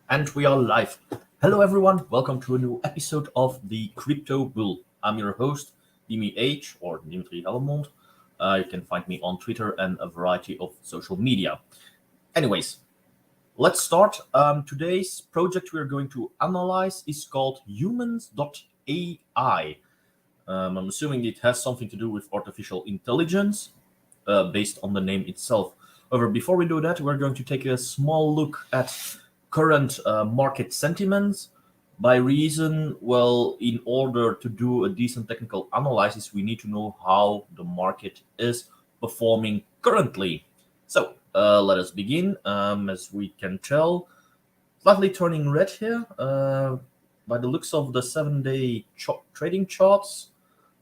And we are live. Hello, everyone. Welcome to a new episode of the Crypto Bull. I'm your host, Dimi H, or Dimitri Helmond. You can find me on Twitter and a variety of social media. Anyways, let's start. Today's project we're going to analyze is called HUMANS.AI. I'm assuming it has something to do with artificial intelligence, based on the name itself. However, before we do that, we're going to take a small look at current market sentiments. By reason, well, in order to do a decent technical analysis, we need to know how the market is performing currently. So let us begin. As we can tell, slightly turning red here. By the looks of the 7-day trading charts,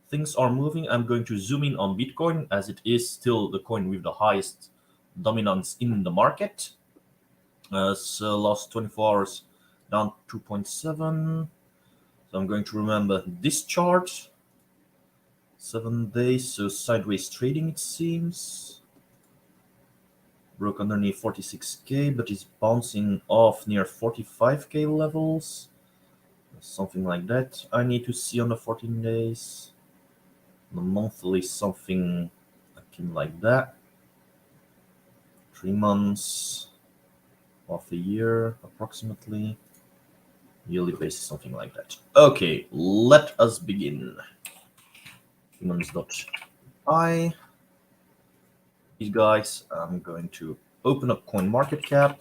things are moving. I'm going to zoom in on Bitcoin as it is still the coin with the highest dominance in the market. So last 24 hours down 2.7. So I'm going to remember this chart. 7 days, so sideways trading it seems. Broke underneath 46k, but is bouncing off near 45k levels. Something like that. I need to see on the 14 days. The monthly something akin like that. 3 months, half a year approximately. Yearly basis, something like that. Okay, let us begin. Humans.ai. These guys, I'm going to open up CoinMarketCap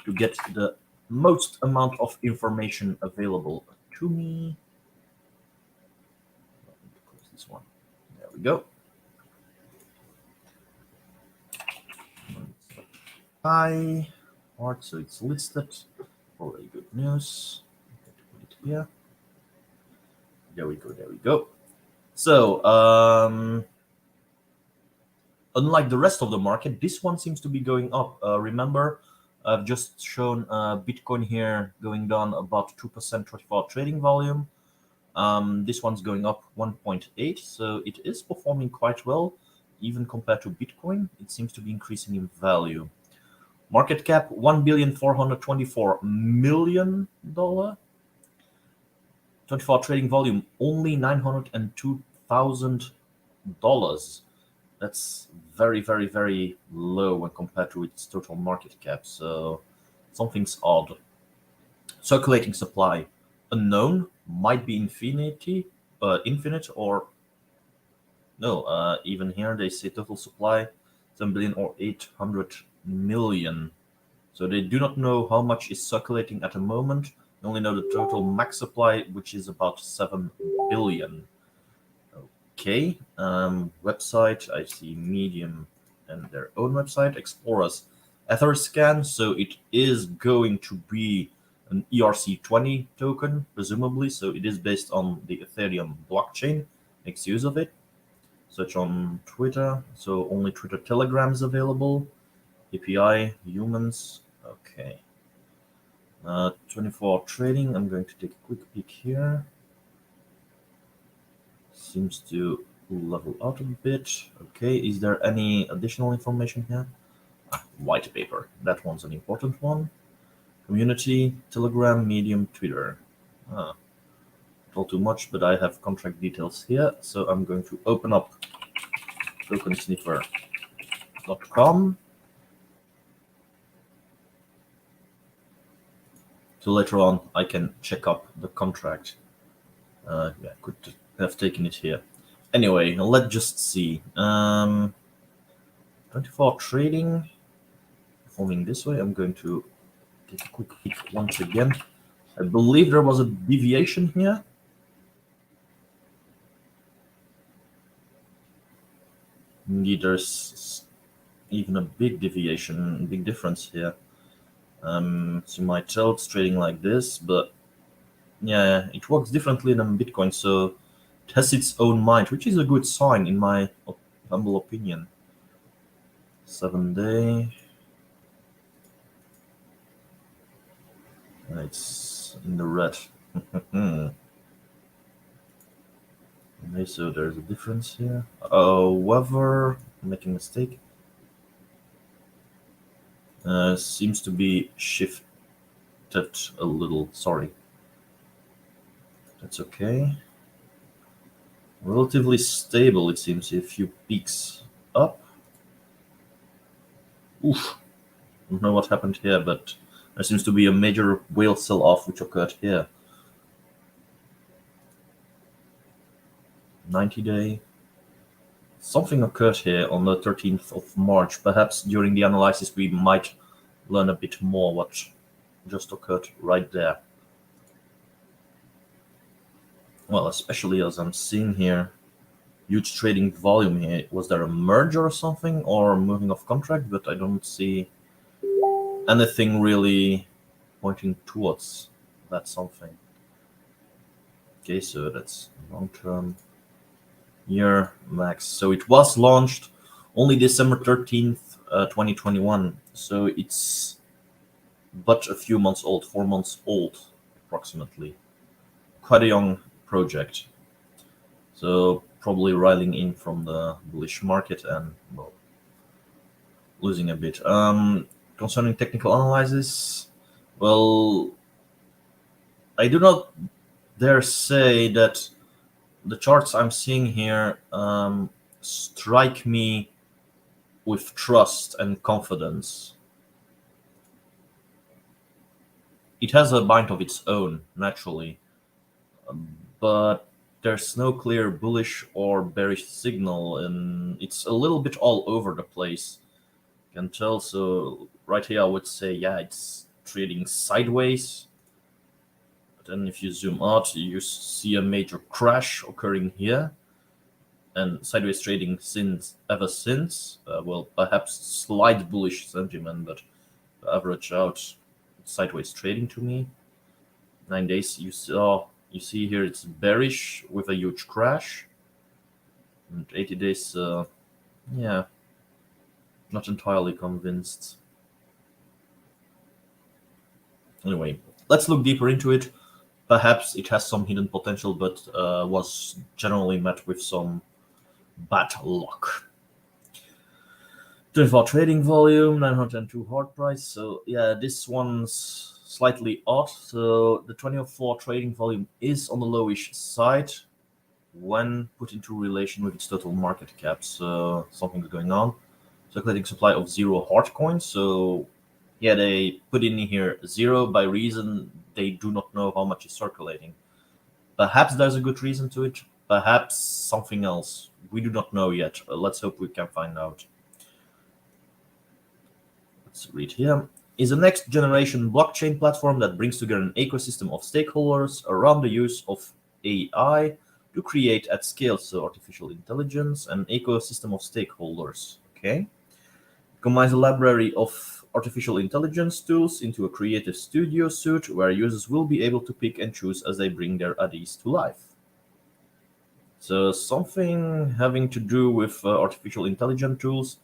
to get the most amount of information available to me. Close this one. There we go. Hi. Alright, so it's listed. Already good news. I'm going to put it here. There we go. There we go. So, unlike the rest of the market, this one seems to be going up. Remember, I've just shown Bitcoin here going down about 2% 24 trading volume. This one's going up 1.8, so it is performing quite well, even compared to Bitcoin. It seems to be increasing in value. Market cap $1,424,000,000. 24 trading volume only $902,000. That's very, very, very low when compared to its total market cap. So something's odd. Circulating supply unknown, might be infinite or no. Even here they say total supply 7 billion or 800 million. So they do not know how much is circulating at the moment. They only know the total max supply, which is about 7 billion. Okay, website, I see Medium and their own website, Explorers Etherscan, so it is going to be an ERC20 token, presumably, so it is based on the Ethereum blockchain, makes use of it. Search on Twitter, so only Twitter Telegram is available. API, humans, okay. 24 trading, I'm going to take a quick peek here. Seems to level out a bit. Okay, is there any additional information here? White paper, that one's an important one. Community, Telegram, Medium, Twitter. Not all too much, but I have contract details here, so I'm going to open up tokensniffer.com. So later on I can check up the contract. Yeah, could have taken it here. Anyway, let's just see. 24 trading, performing this way. I'm going to take a quick peek once again. I believe there was a deviation here. Indeed, there's even a big deviation, big difference here. So you might tell it's trading like this, but yeah, it works differently than Bitcoin, so it has its own mind, which is a good sign in my humble opinion. 7-day. It's in the red. Okay, so there's a difference here. However, I'm making a mistake. Seems to be that a little. Sorry. That's okay. Relatively stable, it seems. A few peaks up. Oof. Don't know what happened here, but there seems to be a major whale sell-off which occurred here. 90-day. Something occurred here on the 13th of March. Perhaps during the analysis we might learn a bit more what just occurred right there. Well, especially as I'm seeing here, huge trading volume here. Was there a merger or something, or moving of contract? But I don't see anything really pointing towards that something. Okay, so that's long-term year max. So it was launched only December 13th, 2021. So it's but a few months old, 4 months old, approximately. Quite a young project. So probably riling in from the bullish market and, well, losing a bit. Concerning technical analysis, well, I do not dare say that the charts I'm seeing here strike me with trust and confidence. It has a mind of its own, naturally, but there's no clear bullish or bearish signal, and it's a little bit all over the place. You can tell. So right here, I would say, yeah, it's trading sideways. But then if you zoom out, you see a major crash occurring here, and sideways trading ever since. Well, perhaps slight bullish sentiment, but average out sideways trading to me. 9 days, you see here it's bearish with a huge crash. And 80 days, yeah, not entirely convinced. Anyway, let's look deeper into it. Perhaps it has some hidden potential, but was generally met with some bad luck. 24 trading volume, 902 hard price. So yeah, this one's slightly odd. So the 24 trading volume is on the lowish side when put into relation with its total market cap. So something's going on. Circulating supply of 0 hard coins. So yeah, they put in here 0 by reason they do not know how much is circulating. Perhaps there's a good reason to it. Perhaps something else. We do not know yet. Let's hope we can find out. Let's read here. Is a next generation blockchain platform that brings together an ecosystem of stakeholders around the use of AI to create at scale, so artificial intelligence, an ecosystem of stakeholders. Okay. Combines a library of artificial intelligence tools into a creative studio suite where users will be able to pick and choose as they bring their ideas to life. So something having to do with artificial intelligence tools,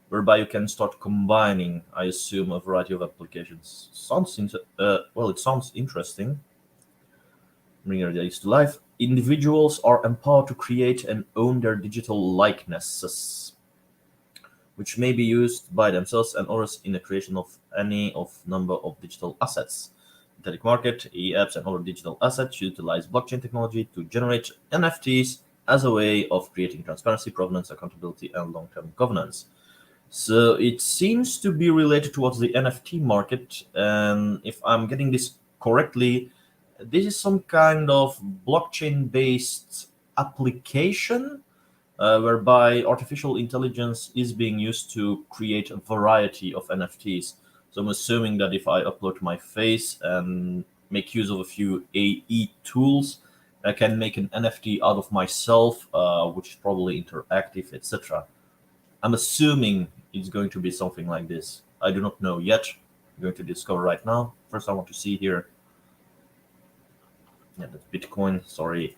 whereby you can start combining, I assume, a variety of applications. It sounds interesting. Bring your ideas to life. Individuals are empowered to create and own their digital likenesses, which may be used by themselves and others in the creation of any of number of digital assets. Synthetic market, e-apps, and other digital assets utilize blockchain technology to generate NFTs as a way of creating transparency, provenance, accountability, and long-term governance. So it seems to be related towards the NFT market, and if I'm getting this correctly, this is some kind of blockchain-based application whereby artificial intelligence is being used to create a variety of NFTs. So I'm assuming that if I upload my face and make use of a few AE tools, I can make an NFT out of myself, which is probably interactive, etc. I'm assuming it's going to be something like this. I do not know yet. I'm going to discover right now. First, I want to see here. Yeah, that's Bitcoin. Sorry.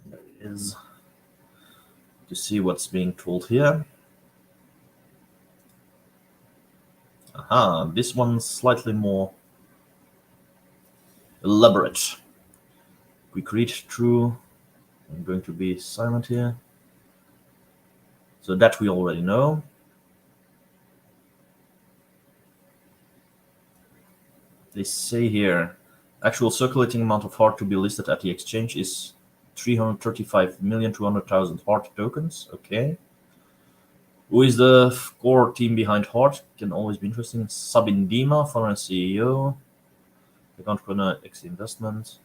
There it is. To see what's being told here. Aha, this one's slightly more elaborate. Quick read through. I'm going to be silent here. So that we already know. They say here, actual circulating amount of HART to be listed at the exchange is 335,200,000 HART tokens. Okay. Who is the core team behind HART? Can always be interesting. Sabin Dima, former CEO. Account corner X investment.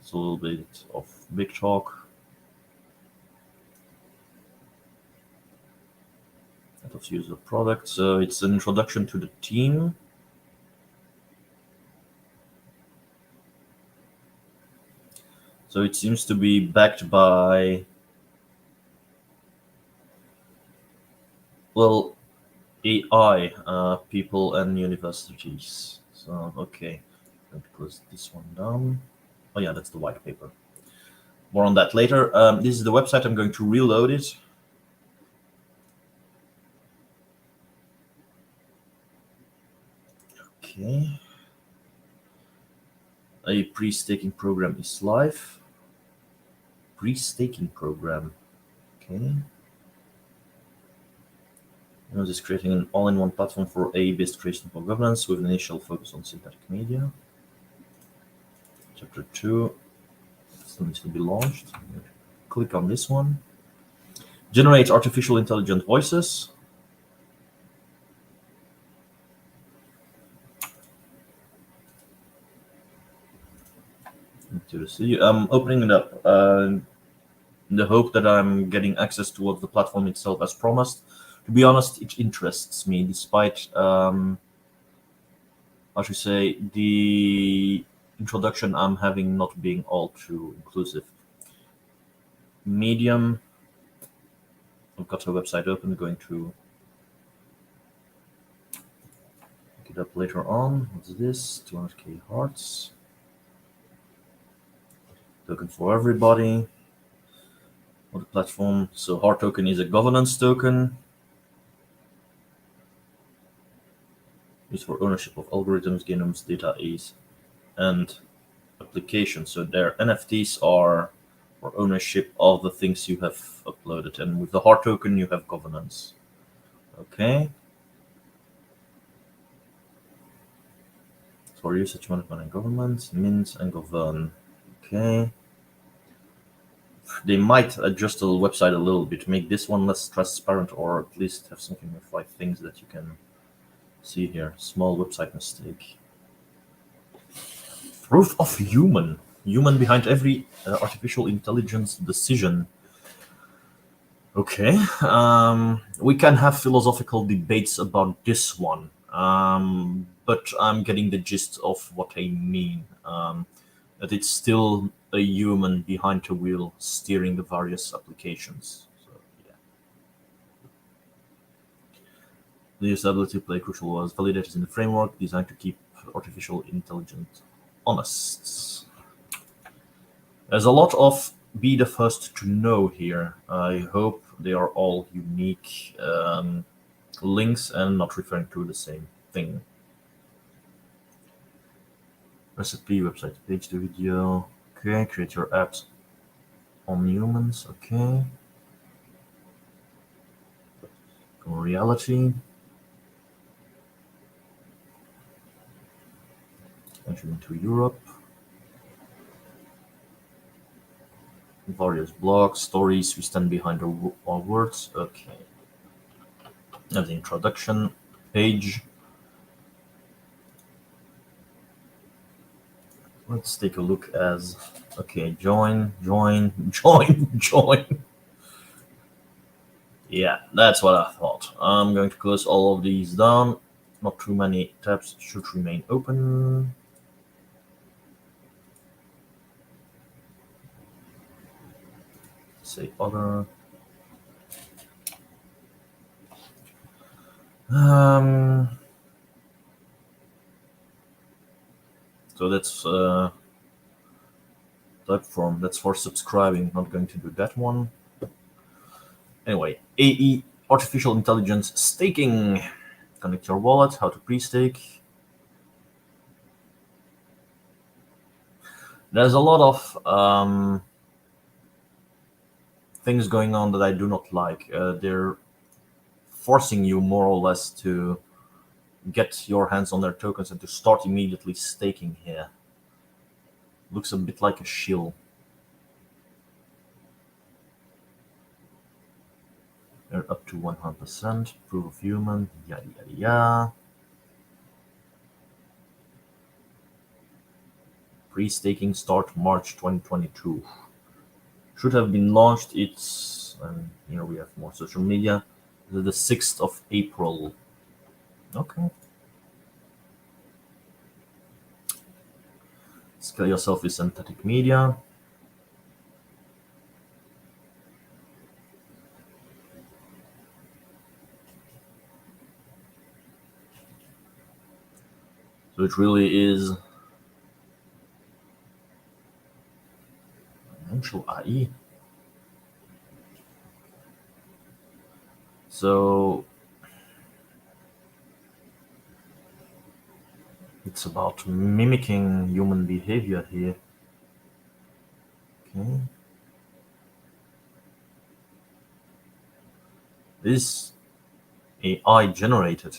It's a little bit of big talk. Out of user product. So it's an introduction to the team. So it seems to be backed by, well, AI people and universities. So, okay. I'm going to close this one down. Oh, yeah, that's the white paper. More on that later. This is the website. I'm going to reload it. Okay. A pre-staking program is live. Pre-staking program. Okay. This is creating an all-in-one platform for AI-based creation for governance with an initial focus on synthetic media. Chapter 2 still needs to be launched. Click on this one. Generate artificial intelligent voices. To see, I'm opening it up in the hope that I'm getting access towards the platform itself as promised. To be honest, it interests me, despite how should I say, the introduction I'm having not being all too inclusive. Medium. I've got a website open. Going to pick it up later on. What's this? 200k hearts. Token for everybody. On the platform. So heart token is a governance token. Used for ownership of algorithms, genomes, data is, and applications. So their NFTs are for ownership of the things you have uploaded, and with the heart token you have governance. Okay. For usage management and government, mint and govern. Okay. They might adjust the website a little bit, make this one less transparent, or at least have something with like things that you can see here. Small website mistake. Proof of human behind every artificial intelligence decision. Okay. We can have philosophical debates about this one, but I'm getting the gist of what I mean. That it's still a human behind the wheel steering the various applications. So, yeah. The ability to play crucial was validated in the framework designed to keep artificial intelligence honest. There's a lot of be the first to know here. I hope they are all unique links and not referring to the same thing. Recipe, website, page to video. Okay, create your apps on humans. Okay. Reality. Entry into Europe. Various blogs, stories. We stand behind our words. Okay. And the introduction page. Let's take a look as, okay, join. Yeah, that's what I thought. I'm going to close all of these down. Not too many tabs should remain open. Say other. So that's type form. That's for subscribing. Not going to do that one. Anyway, AE artificial intelligence staking. Connect your wallet. How to pre-stake. There's a lot of things going on that I do not like. They're forcing you more or less to get your hands on their tokens and to start immediately staking here. Looks a bit like a shill. They're up to 100%. Proof of human, yada yada yada. Pre-staking start March 2022. Should have been launched. And here we have more social media. The 6th of April. Okay. Scale yourself with synthetic media. So it really is financial AI. So it's about mimicking human behavior here. Okay. This AI generated.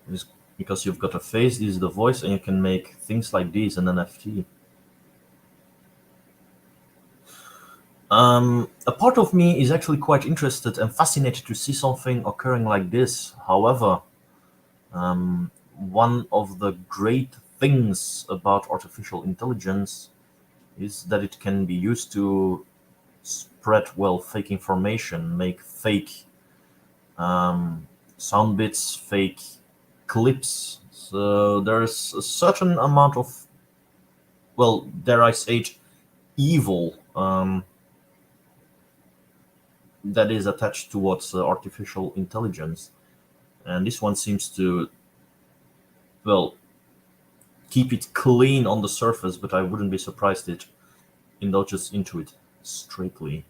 This, because you've got a face, this is the voice, and you can make things like these an NFT. A part of me is actually quite interested and fascinated to see something occurring like this. However, one of the great things about artificial intelligence is that it can be used to spread, well, fake information, make fake sound bits, fake clips. So there's a certain amount of, well, dare I say it, evil that is attached towards artificial intelligence. And this one seems to, well, keep it clean on the surface, but I wouldn't be surprised it indulges into it straightly.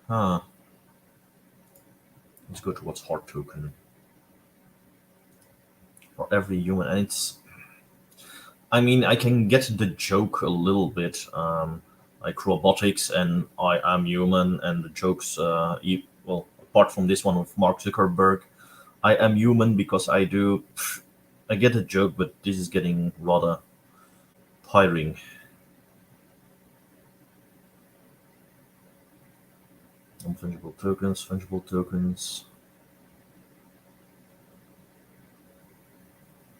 Huh. Let's go towards hard token. For every human, and it's, I mean, I can get the joke a little bit, like robotics and I am human, and the jokes, well, apart from this one with Mark Zuckerberg, I am human because I do. I get a joke, but this is getting rather tiring. Non-fungible tokens, fungible tokens.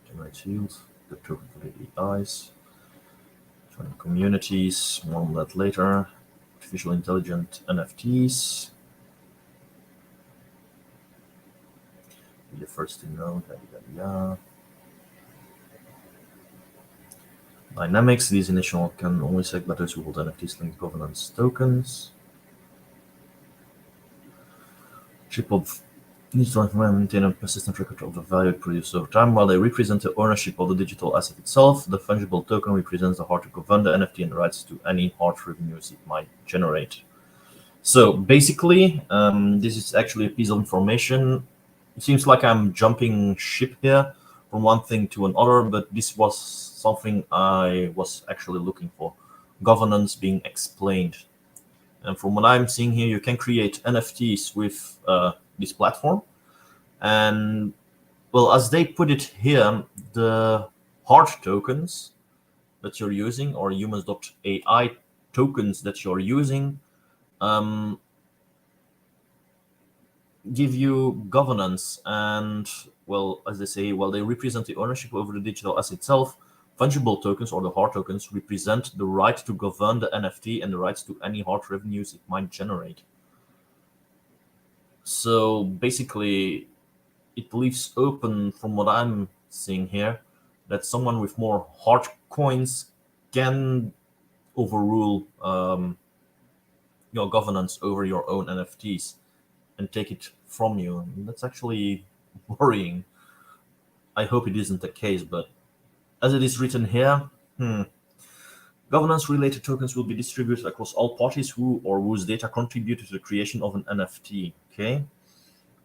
Generate yield, the token for the AIs. Join communities, more on that later. Artificial intelligent NFTs. Be the first to know, yada yada yada. Dynamics, these initial can only select letters who hold NFTs linked governance tokens. Chip of needs to maintain a persistent record of the value produced over time. While they represent the ownership of the digital asset itself, the fungible token represents the heart to govern the NFT and rights to any hard revenues it might generate. So basically, this is actually a piece of information. It seems like I'm jumping ship here from one thing to another, but this was something I was actually looking for. Governance being explained. And from what I'm seeing here, you can create NFTs with this platform. And, well, as they put it here, the hard tokens that you're using, or humans.ai tokens that you're using, give you governance. And, well, as they say, while they represent the ownership over the digital asset itself, fungible tokens, or the hard tokens, represent the right to govern the NFT and the rights to any hard revenues it might generate. So basically, it leaves open, from what I'm seeing here, that someone with more hard coins can overrule your governance over your own NFTs and take it from you. And that's actually worrying. I hope it isn't the case, but as it is written here, governance-related tokens will be distributed across all parties who or whose data contributed to the creation of an NFT. Okay.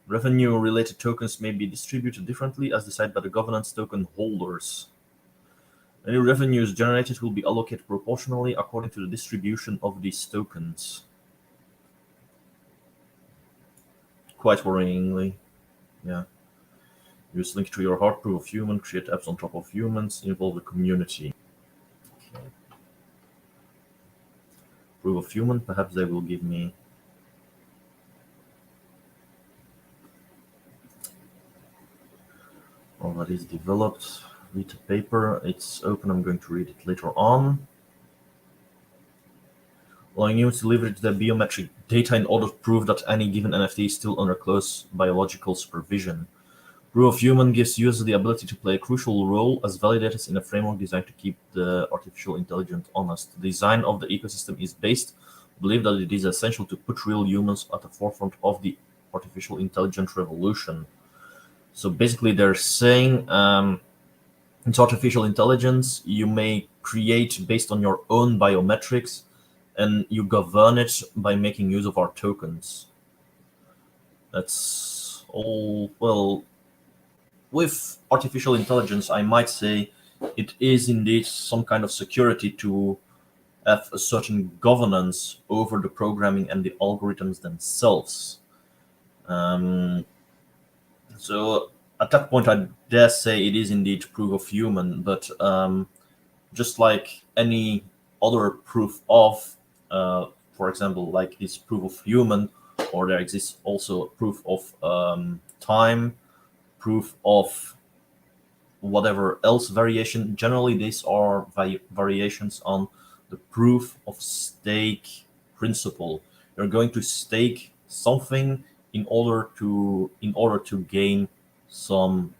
Revenue-related tokens may be distributed differently as decided by the governance token holders. Any revenues generated will be allocated proportionally according to the distribution of these tokens. quite worryingly. Yeah. Use link to your heart, proof of human, create apps on top of humans, involve the community. Okay. Proof of human, perhaps they will give me. All that is developed. Read the paper. It's open. I'm going to read it later on. Allowing humans to leverage their biometric data in order to prove that any given NFT is still under close biological supervision. Proof of human gives users the ability to play a crucial role as validators in a framework designed to keep the artificial intelligence honest. The design of the ecosystem is based on the belief that it is essential to put real humans at the forefront of the artificial intelligence revolution. So basically, they're saying it's artificial intelligence. You may create based on your own biometrics, and you govern it by making use of our tokens. That's all. Well, with artificial intelligence, I might say it is indeed some kind of security to have a certain governance over the programming and the algorithms themselves. Um, so at that point, I dare say it is indeed proof of human, but just like any other proof of, for example, like this proof of human, or there exists also proof of time, proof of whatever else variation. Generally, these are variations on the proof of stake principle. You're going to stake something in order to gain some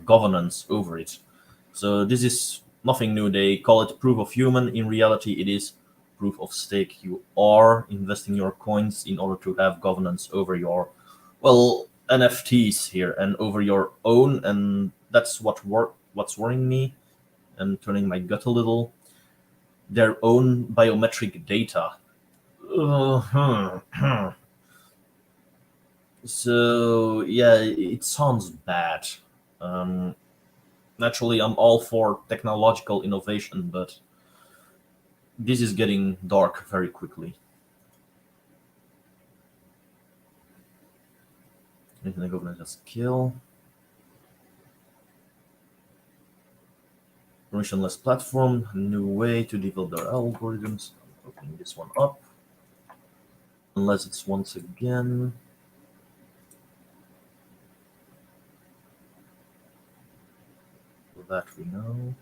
governance over it. So this is nothing new. They call it proof of human. In reality, it is proof of stake. You are investing your coins in order to have governance over your, well, NFTs here and over your own, and that's what's worrying me and turning my gut a little. Their own biometric data. So yeah, it sounds bad. Um, Naturally, I'm all for technological innovation, but this is getting dark very quickly. Anything governance as skill. Permissionless platform, new way to develop their algorithms. I'm opening this one up. Unless it's once again. That we know.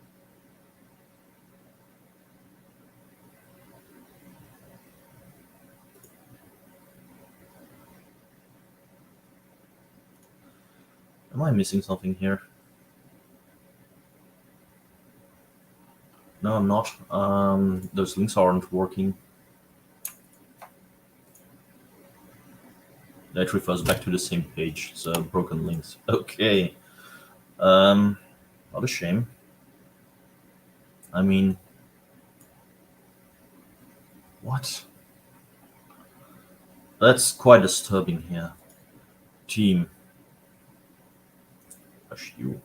Am I missing something here? No, I'm not. Those links aren't working. That refers back to the same page. So broken links. Okay. Not a shame. I mean, what? That's quite disturbing here. Team. Hush you.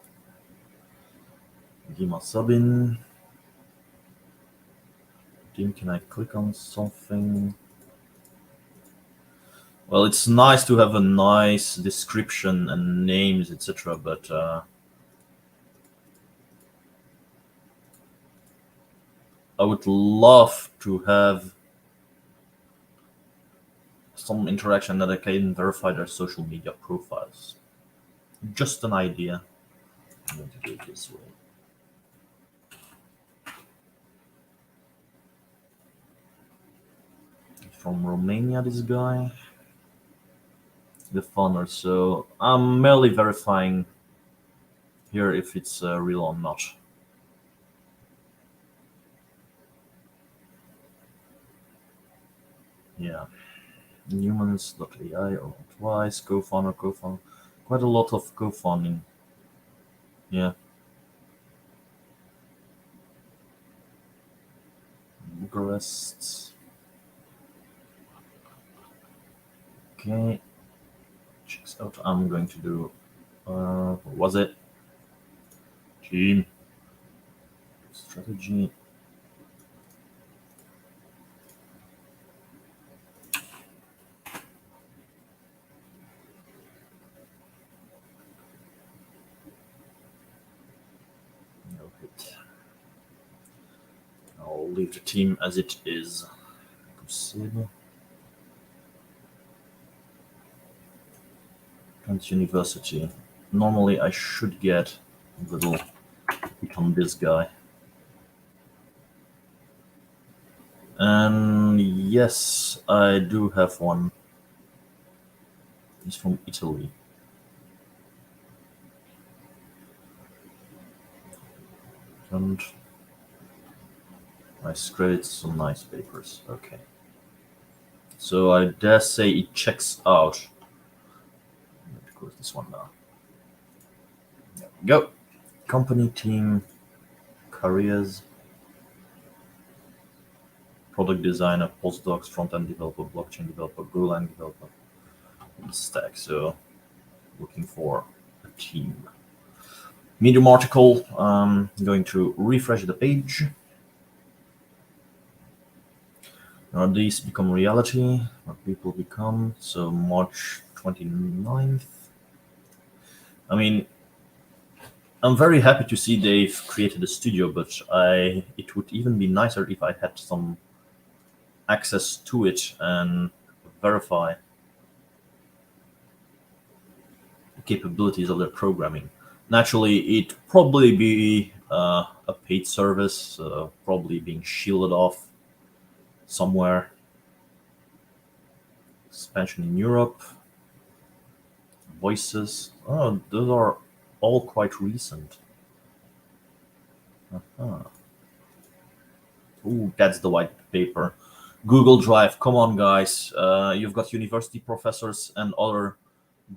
Gima Sabin. Team, can I click on something? Well, it's nice to have a nice description and names, etc. But I would love to have some interaction that I can verify their social media profiles. Just an idea. I'm going to do it this way. From Romania, this guy. The funner. So I'm merely verifying here if it's real or not. Yeah. Humans.ai or twice, co-founder. Quite a lot of co-founding. Yeah. Bucharest. Okay. Checks out. I'm going to do. What was it? Team. Strategy. I'll leave the team as it is. Kent University. Normally I should get a little hit on this guy. And yes, I do have one. He's from Italy. And nice credits, some nice papers. Okay. So I dare say it checks out. Let me close this one now. There we go. Company, team, careers, product designer, postdocs, front-end developer, blockchain developer, Golang developer, stack. So looking for a team. Medium article. Going to refresh the page. Now these become reality, what people become. So March 29th. I mean, I'm very happy to see they've created a studio, but it would even be nicer if I had some access to it and verify the capabilities of their programming. Naturally, it'd probably be a paid service, probably being shielded off somewhere. Expansion in Europe. Voices. Oh, those are all quite recent. Ooh, that's the white paper. Google Drive. Come on, guys. You've got university professors and other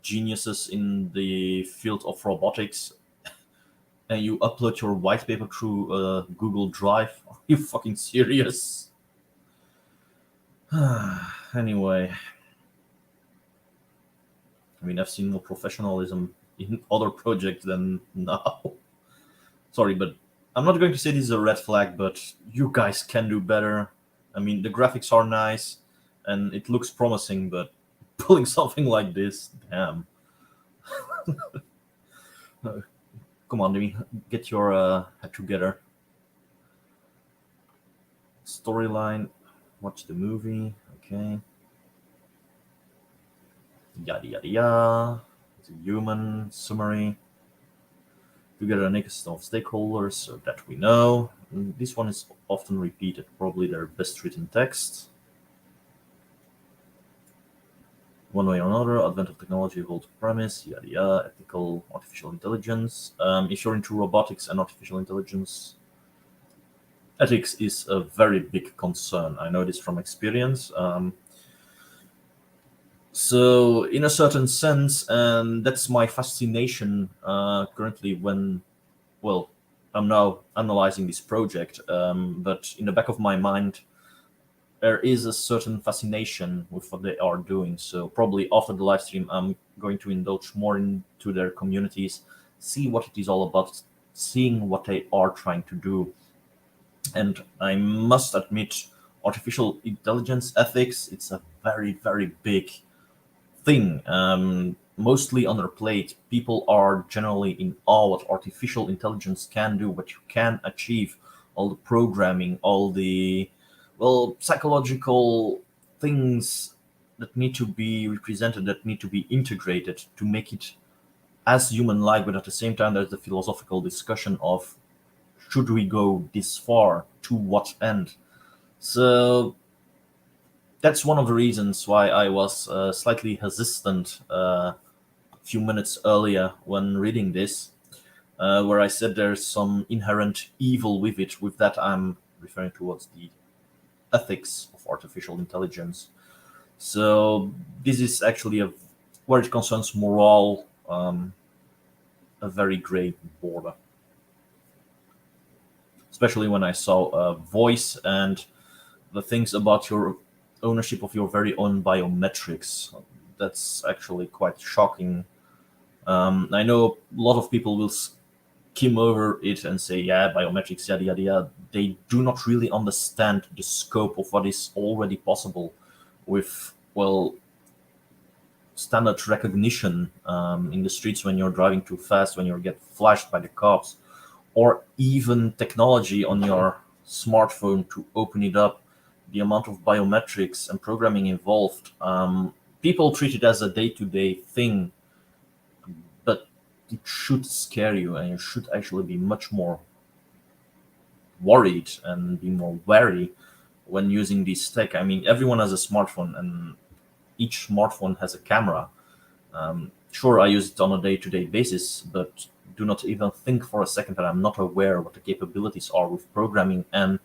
geniuses in the field of robotics, and you upload your white paper through Google Drive. Are you fucking serious? Anyway, I mean, I've seen more professionalism in other projects than now. Sorry, but I'm not going to say this is a red flag, but you guys can do better. I mean, the graphics are nice and it looks promising, but pulling something like this, damn. Come on, Demi, get your head together. Storyline, watch the movie, okay. Yada yada yada. It's a human summary. Together a mix of stakeholders, so that we know. And this one is often repeated, probably their best written text. One way or another, advent of technology, evolved premise, yada yada, ethical, artificial intelligence. If you're into robotics and artificial intelligence, ethics is a very big concern. I know this from experience. So, in a certain sense, and that's my fascination currently when, well, I'm now analyzing this project, but in the back of my mind, there is a certain fascination with what they are doing. So probably after the live stream, I'm going to indulge more into their communities, see what it is all about, seeing what they are trying to do. And I must admit, artificial intelligence ethics, it's a very, very big thing. Mostly underplayed. People are generally in awe what artificial intelligence can do, what you can achieve, all the programming, all the psychological things that need to be represented, that need to be integrated to make it as human-like. But at the same time, there's the philosophical discussion of should we go this far, to what end? So that's one of the reasons why I was slightly hesitant a few minutes earlier when reading this, where I said there's some inherent evil with it. With that, I'm referring towards the ethics of artificial intelligence. So this is actually where it concerns morale, a very gray border. Especially when I saw voice and the things about your ownership of your very own biometrics. That's actually quite shocking. I know a lot of people will skim over it and say, yeah, biometrics, yada, yada, yada. They do not really understand the scope of what is already possible with, standard recognition in the streets when you're driving too fast, when you get flashed by the cops, or even technology on your smartphone to open it up, the amount of biometrics and programming involved. People treat it as a day-to-day thing, but it should scare you, and you should actually be much more worried and be more wary when using this tech. I mean, everyone has a smartphone, and each smartphone has a camera. Sure, I use it on a day-to-day basis, but do not even think for a second that I'm not aware what the capabilities are with programming and,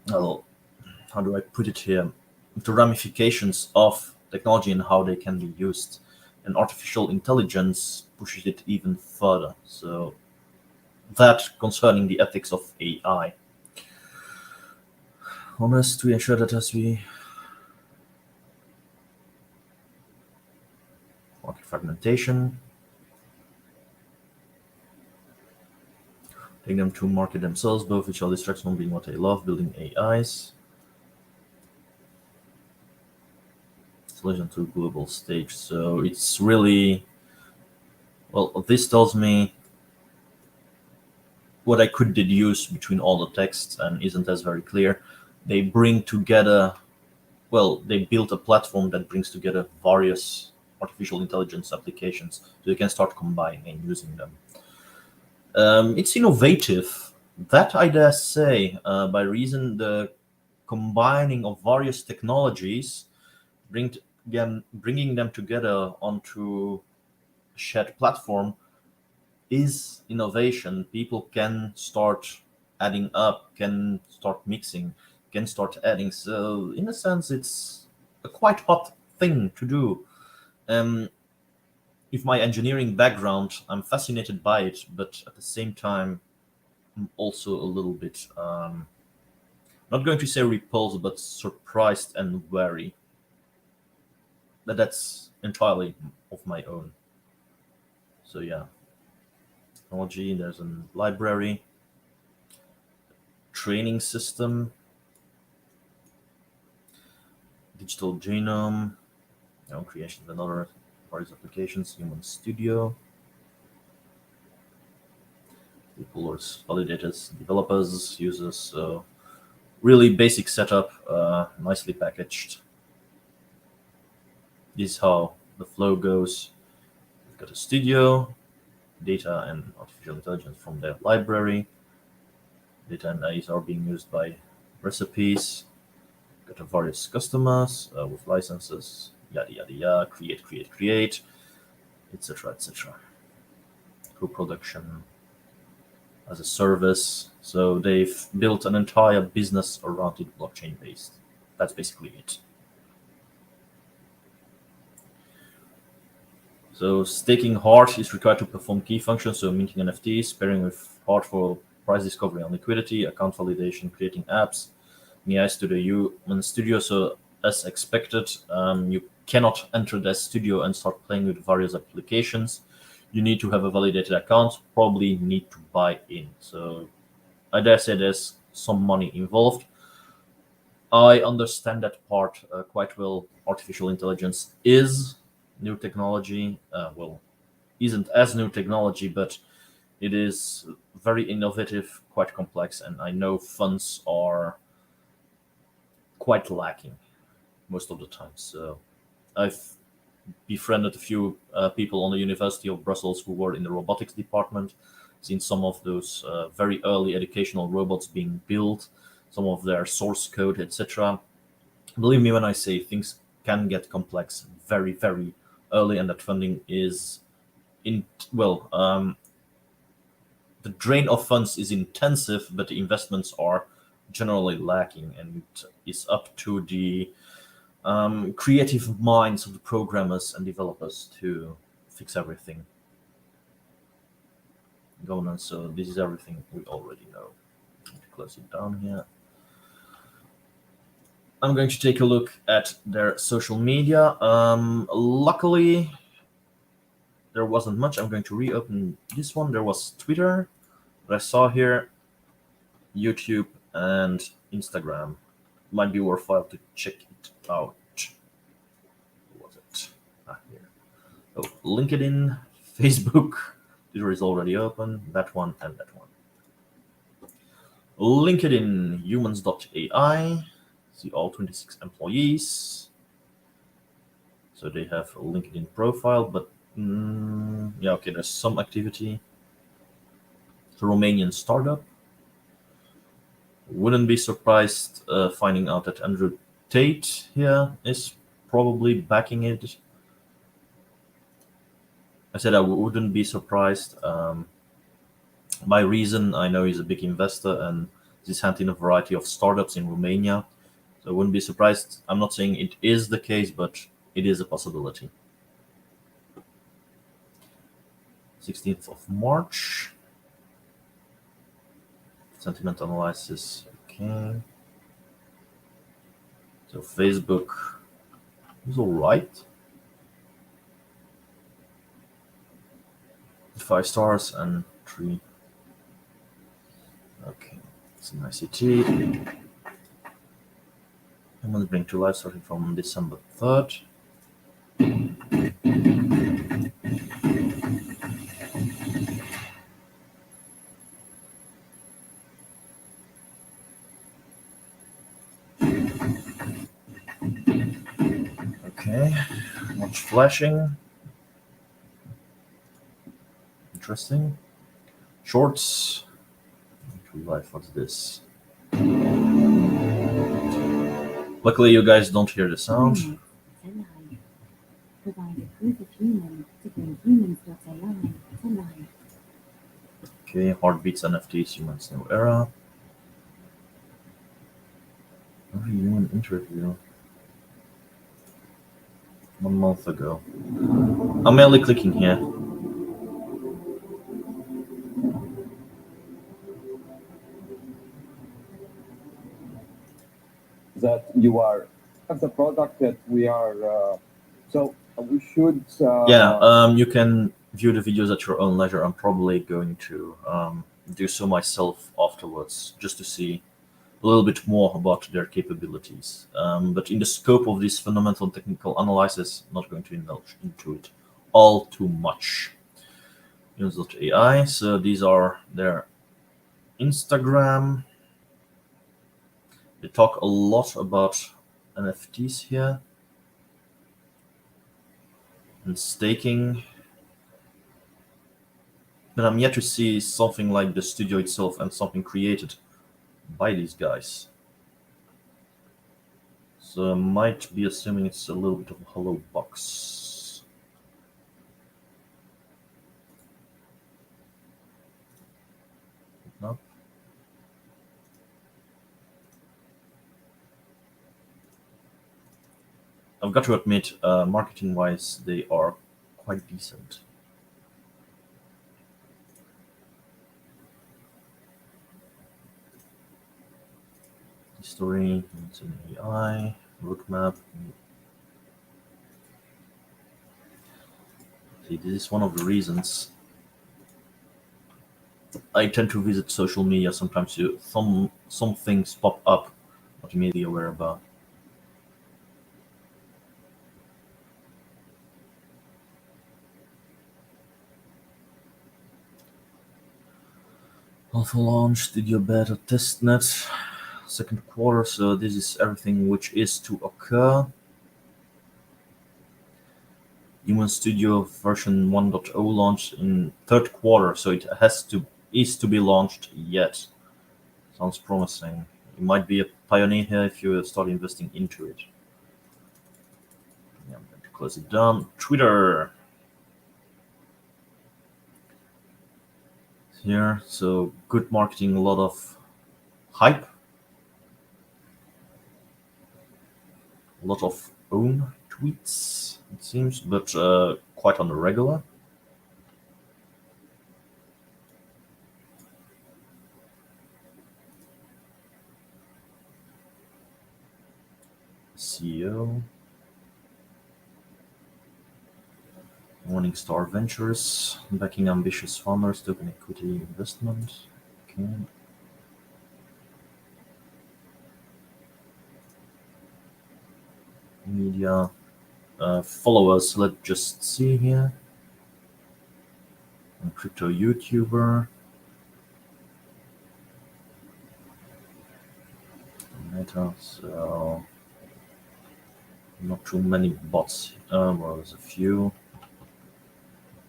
well, how do I put it here? The ramifications of technology and how they can be used. And artificial intelligence pushes it even further. So that concerning the ethics of AI. Honest, to ensure that as we market fragmentation, take them to market themselves, both which are distracts from being what they love, building AIs. Solution to global stage. So it's really, well, this tells me what I could deduce between all the texts and isn't as very clear. They bring together, well, they built a platform that brings together various artificial intelligence applications, so you can start combining and using them. It's innovative, that I dare say, by reason the combining of various technologies, bringing them together onto a shared platform is innovation. People can start adding up, can start mixing, can start adding. So in a sense, it's a quite hot thing to do. With my engineering background, I'm fascinated by it, but at the same time, I'm also a little bit, not going to say repulsed, but surprised and wary. But that's entirely of my own. So yeah, technology, there's a library, training system, digital genome, creation of another various applications, human studio, pullers, validators, developers, users. So really basic setup, nicely packaged. This is how the flow goes. We've got a studio, data and artificial intelligence from their library. Data and AIs are being used by recipes. Got a various customers with licenses, yada yada yada, create, etc. etc. Co-production as a service. So they've built an entire business around it, blockchain based. That's basically it. So staking hard is required to perform key functions, so minting NFTs, pairing with hard for price discovery and liquidity, account validation, creating apps, AI Studio, Human Studio. So as expected, you cannot enter that studio and start playing with various applications. You need to have a validated account, probably need to buy in. So I dare say there's some money involved. I understand that part quite well. Artificial intelligence is new technology. Well, isn't as new technology, but it is very innovative, quite complex, and I know funds are quite lacking most of the time. So I've befriended a few people on the University of Brussels who were in the robotics department, seen some of those very early educational robots being built, some of their source code, etc. Believe me when I say things can get complex very, very early, and that funding is in well, the drain of funds is intensive, but the investments are generally lacking, and it is up to the creative minds of the programmers and developers to fix everything. Governance. So this is everything we already know. Close it down here. I'm going to take a look at their social media. Luckily, there wasn't much. I'm going to reopen this one. There was Twitter that I saw here, YouTube, and Instagram. Might be worthwhile to check it out. What was it? Here. Oh, LinkedIn, Facebook, Twitter is already open. That one and that one. LinkedIn, HUMANS.AI. See all 26 employees. So they have a LinkedIn profile, but yeah, okay, there's some activity. It's a Romanian startup. Wouldn't be surprised finding out that Andrew Tate here is probably backing it. I said I wouldn't be surprised. By reason, I know he's a big investor and he's handling a variety of startups in Romania. So I wouldn't be surprised. I'm not saying it is the case, but it is a possibility. 16th of March. Sentiment analysis. Okay. So Facebook is all right. 5 stars and 3. Okay. It's an ICT. I'm going to bring to life starting from December 3rd. Okay. Much flashing. Interesting. Shorts. Life, what's this? Luckily, you guys don't hear the sound. Provide proof of human to bring humans.ai to life. Okay, Heartbeats NFTs, Humans New Era. Every human interview. 1 month ago. I'm merely clicking here. That you are of the product that we are. So we should. Yeah, you can view the videos at your own leisure. I'm probably going to do so myself afterwards, just to see a little bit more about their capabilities. But in the scope of this fundamental technical analysis, I'm not going to indulge into it all too much. Humans.ai. So these are their Instagram. They talk a lot about NFTs here and staking. But I'm yet to see something like the studio itself and something created by these guys. So I might be assuming it's a little bit of a hollow box. No? I've got to admit, marketing-wise, they are quite decent. History, it's an AI, roadmap. See, this is one of the reasons I tend to visit social media. Sometimes some things pop up not immediately aware about. Alpha launch, studio beta, testnet, second quarter. So this is everything which is to occur. Human Studio version 1.0 launched in third quarter, so it is to be launched yet. Sounds promising. You might be a pioneer here if you start investing into it. Yeah, I'm going to close it down. Twitter. Here, so good marketing, a lot of hype, a lot of own tweets, it seems, but quite on the regular. CEO. Morningstar Ventures, backing ambitious founders, token equity investment. Okay. Media followers, let's just see here. a crypto YouTuber. Meta, so not too many bots. Well, there's a few.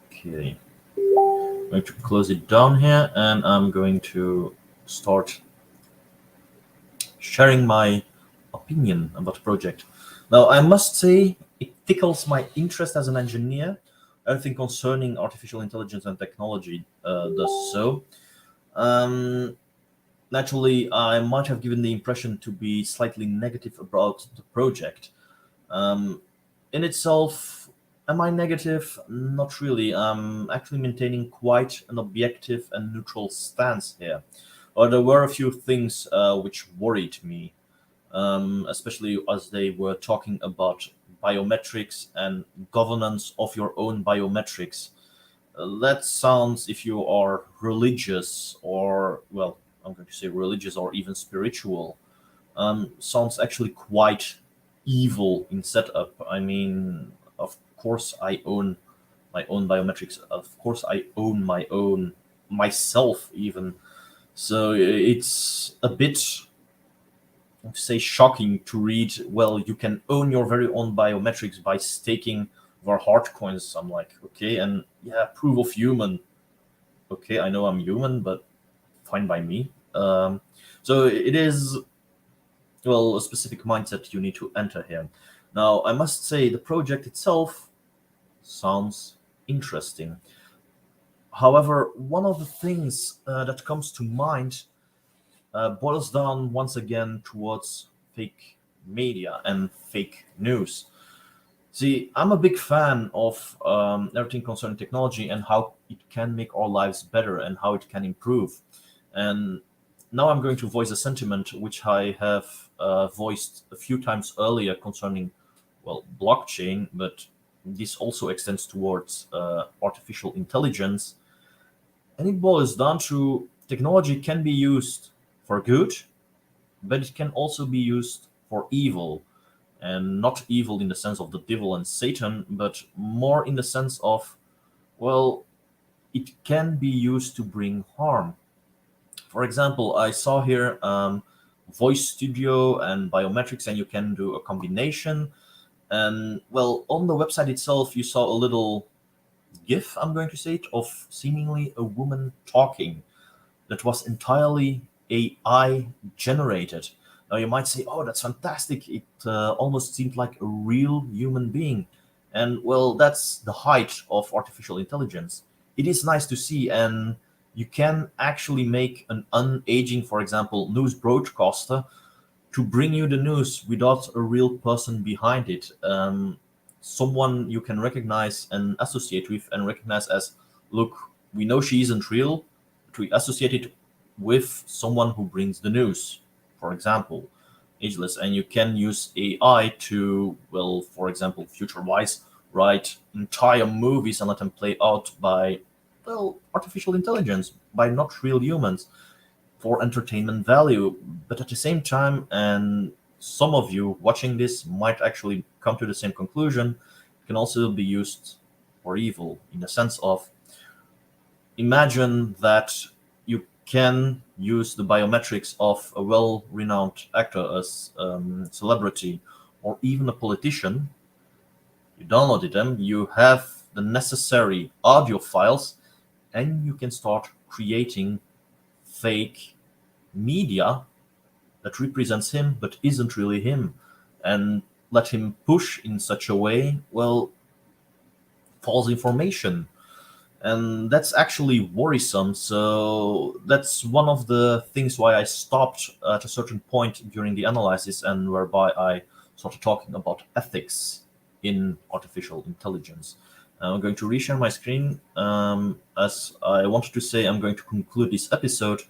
Okay. I'm going to close it down here, and I'm going to start sharing my opinion about the project. Now, I must say, it tickles my interest as an engineer. Everything concerning artificial intelligence and technology does so. Um, Naturally, I might have given the impression to be slightly negative about the project. Um, in itself, am I negative? Not really. I'm actually maintaining quite an objective and neutral stance here. Or there were a few things which worried me, especially as they were talking about biometrics and governance of your own biometrics. That sounds, if you are religious or, well, I'm going to say religious or even spiritual, sounds actually quite evil in setup. I mean, of course, I own my own biometrics. Of course, I own my own myself, even. So it's a bit, say, shocking to read. Well, you can own your very own biometrics by staking your hard coins. I'm like, okay, and yeah, proof of human. Okay, I know I'm human, but fine by me. So it is, well, a specific mindset you need to enter here. Now, I must say the project itself sounds interesting. However, one of the things that comes to mind boils down once again towards fake media and fake news. See, I'm a big fan of everything concerning technology and how it can make our lives better and how it can improve. And now I'm going to voice a sentiment which I have voiced a few times earlier concerning, well, blockchain, but this also extends towards artificial intelligence. And it boils down to technology can be used for good, but it can also be used for evil. And not evil in the sense of the devil and Satan, but more in the sense of, well, it can be used to bring harm. For example, I saw here voice studio and biometrics, and you can do a combination. And well, on the website itself, you saw a little GIF, I'm going to say it, of seemingly a woman talking that was entirely AI generated. Now you might say, "Oh, that's fantastic! It almost seemed like a real human being," and well, that's the height of artificial intelligence. It is nice to see, and you can actually make an unaging, for example, news broadcaster to bring you the news without a real person behind it. Someone you can recognize and associate with and recognize as, look, we know she isn't real, but we associate it with someone who brings the news, for example, ageless. And you can use AI to, well, for example, future wise, write entire movies and let them play out by, well, artificial intelligence, by not real humans for entertainment value. But at the same time, and some of you watching this might actually come to the same conclusion, it can also be used for evil in the sense of, imagine that you can use the biometrics of a well-renowned actor, a celebrity, or even a politician. You downloaded them, you have the necessary audio files, and you can start creating fake media that represents him but isn't really him, and let him push in such a way, well, false information. And that's actually worrisome. So that's one of the things why I stopped at a certain point during the analysis, and whereby I started talking about ethics in artificial intelligence. I'm going to reshare my screen. As I wanted to say, I'm going to conclude this episode,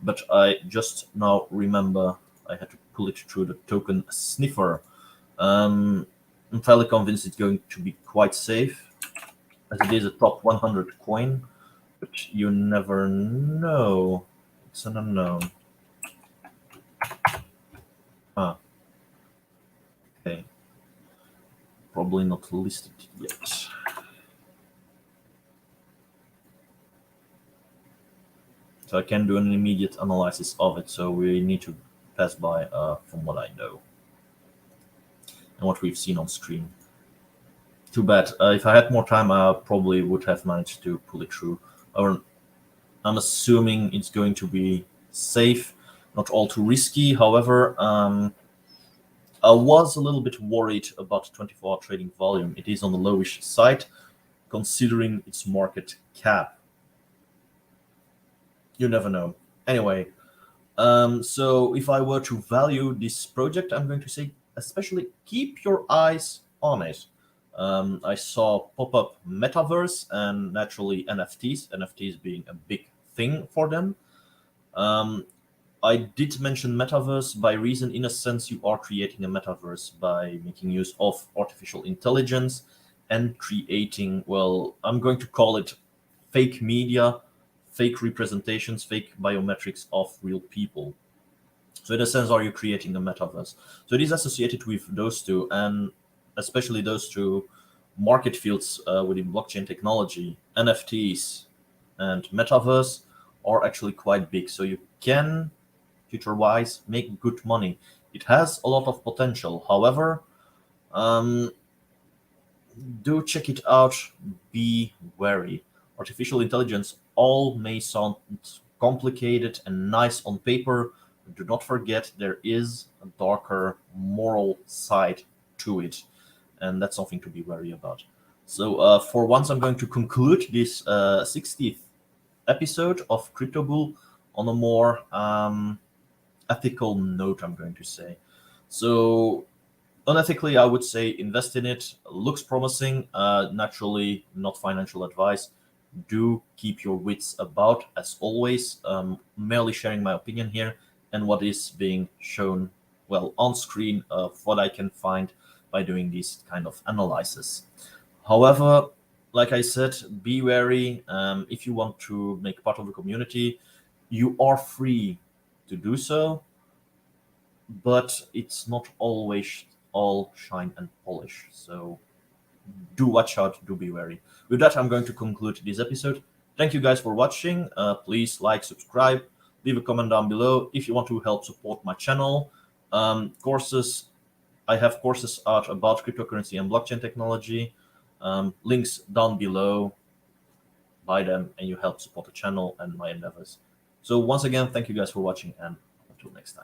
but I just now remember I had to pull it through the token sniffer. I'm fairly convinced it's going to be quite safe, as it is a top 100 coin, but you never know. It's an unknown. Ah, okay. Probably not listed yet. So I can do an immediate analysis of it. So we need to pass by from what I know and what we've seen on screen. Too bad. If I had more time, I probably would have managed to pull it through. I'm assuming it's going to be safe, not all too risky. However, I was a little bit worried about 24-hour trading volume. It is on the lowish side, considering its market cap. You never know. Anyway, so if I were to value this project, I'm going to say especially keep your eyes on it. I saw pop-up metaverse and naturally NFTs being a big thing for them. I did mention metaverse by reason, in a sense, you are creating a metaverse by making use of artificial intelligence and creating, well, I'm going to call it fake media, fake representations, fake biometrics of real people. So in a sense, are you creating a metaverse? So it is associated with those two, and especially those two market fields within blockchain technology. NFTs and metaverse are actually quite big. So you can, future-wise, make good money. It has a lot of potential. However, do check it out. Be wary. Artificial intelligence all may sound complicated and nice on paper, but do not forget there is a darker moral side to it, and that's something to be wary about. So for once, I'm going to conclude this 60th episode of Crypto Bull on a more ethical note, I'm going to say. So unethically, I would say invest in it. Looks promising. Naturally, not financial advice. Do keep your wits about, as always. Merely sharing my opinion here and what is being shown, well, on screen of what I can find by doing these kind of analysis. However, like I said, be wary. If you want to make part of the community, you are free to do so, but it's not always all shine and polish. So do watch out, do be wary. With that, I'm going to conclude this episode. Thank you guys for watching. Please like, subscribe, leave a comment down below if you want to help support my channel. Courses, I have courses out about cryptocurrency and blockchain technology. Links down below. Buy them and you help support the channel and my endeavors. So once again, thank you guys for watching, and until next time.